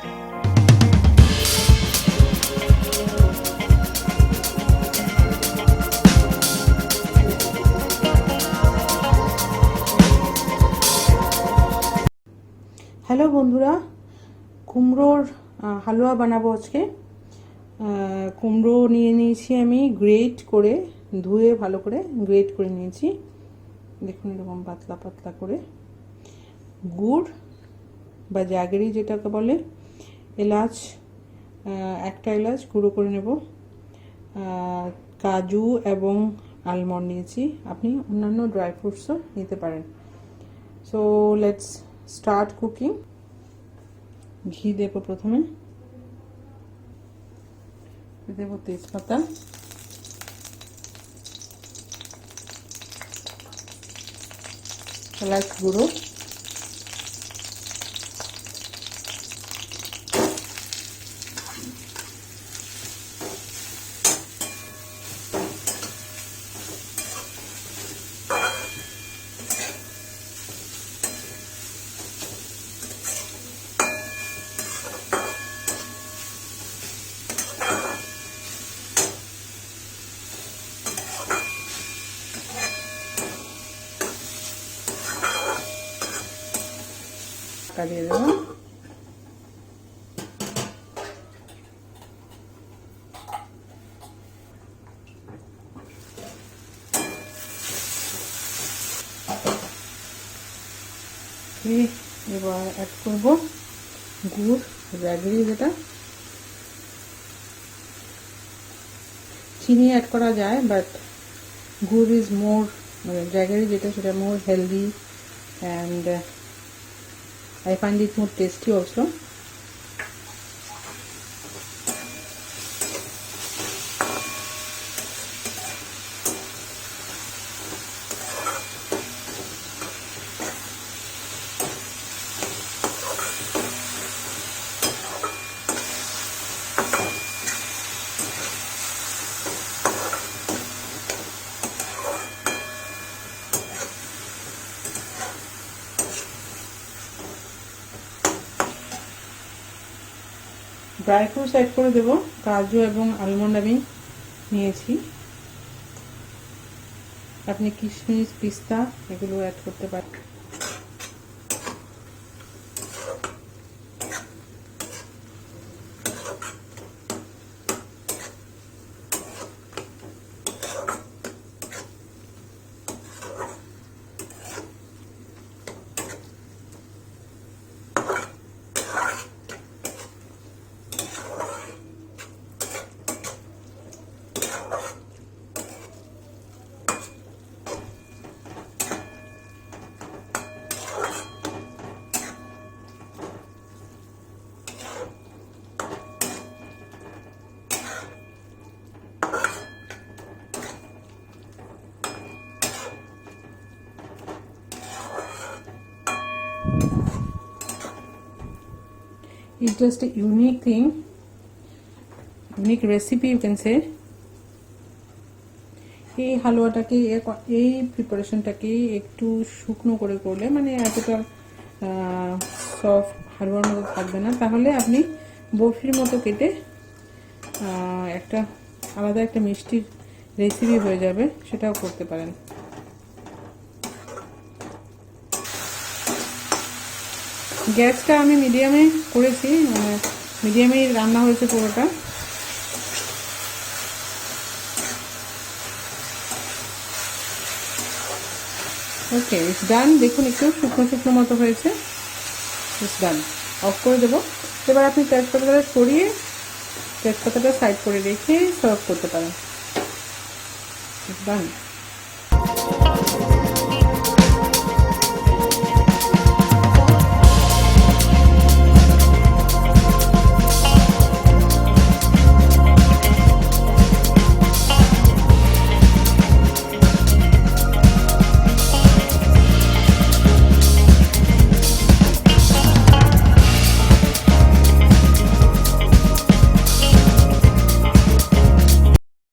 Hello বন্ধুরা, কুমড়োর হালুয়া বানাবো আজকে। কুমড়ো নিয়ে নিয়েছি আমি, গ্রেট করে ধুয়ে ভালো করে গ্রেট করে নিয়েছি, দেখুন এরকম পাতলা পাতলা করে। গুড় বা জাগেরি যেটাকে বলে, এলাচ, একটা এলাচ গুঁড়ো করে নেব, কাজু এবং আলমন্ড নিয়েছি, আপনি অন্যান্য ড্রাই ফ্রুটসও নিতে পারেন। So let's start cooking. ঘি দেব, প্রথমে দেব তেজপাতা, এলাচ গুঁড়ো, দিয়ে দেব। এবার অ্যাড করব গুড়, জাগেরি, যেটা চিনি অ্যাড করা যায়, বাট গুড় ইজ মোর, জাগেরি যেটা সেটা more healthy and I find it more tasty also. Dry fruits add করে দেব, কাজু এবং আলমন্ড আমি নিয়েছি, আপনি কিশমিশ, পিস্তা এগুলো অ্যাড করতে পারেন। It's just a unique thing, unique recipe you can say. এই হালুয়াটাকে, এই প্রিপারেশনটাকে একটু শুকনো করে করলে, মানে এতটা সফট হালুয়ার মতো থাকবে না, তাহলে আপনি বরফির মতো কেটে একটা আলাদা একটা মিষ্টির রেসিপি হয়ে যাবে, সেটাও করতে পারেন। গ্যাসটা আমি মিডিয়ামে করেছি, মিডিয়ামেই রান্না হয়েছে পুরোটা। ওকে, ইটস ডান। দেখুন একটু শুকনো শুকনো মতো হয়েছে, ইটস ডান। অফ করে দেবো। এবার আপনি তেজপাতাটা সরিয়ে তেজপাতাটা সাইড করে রেখে সার্ভ করতে পারেন। ইটস ডান।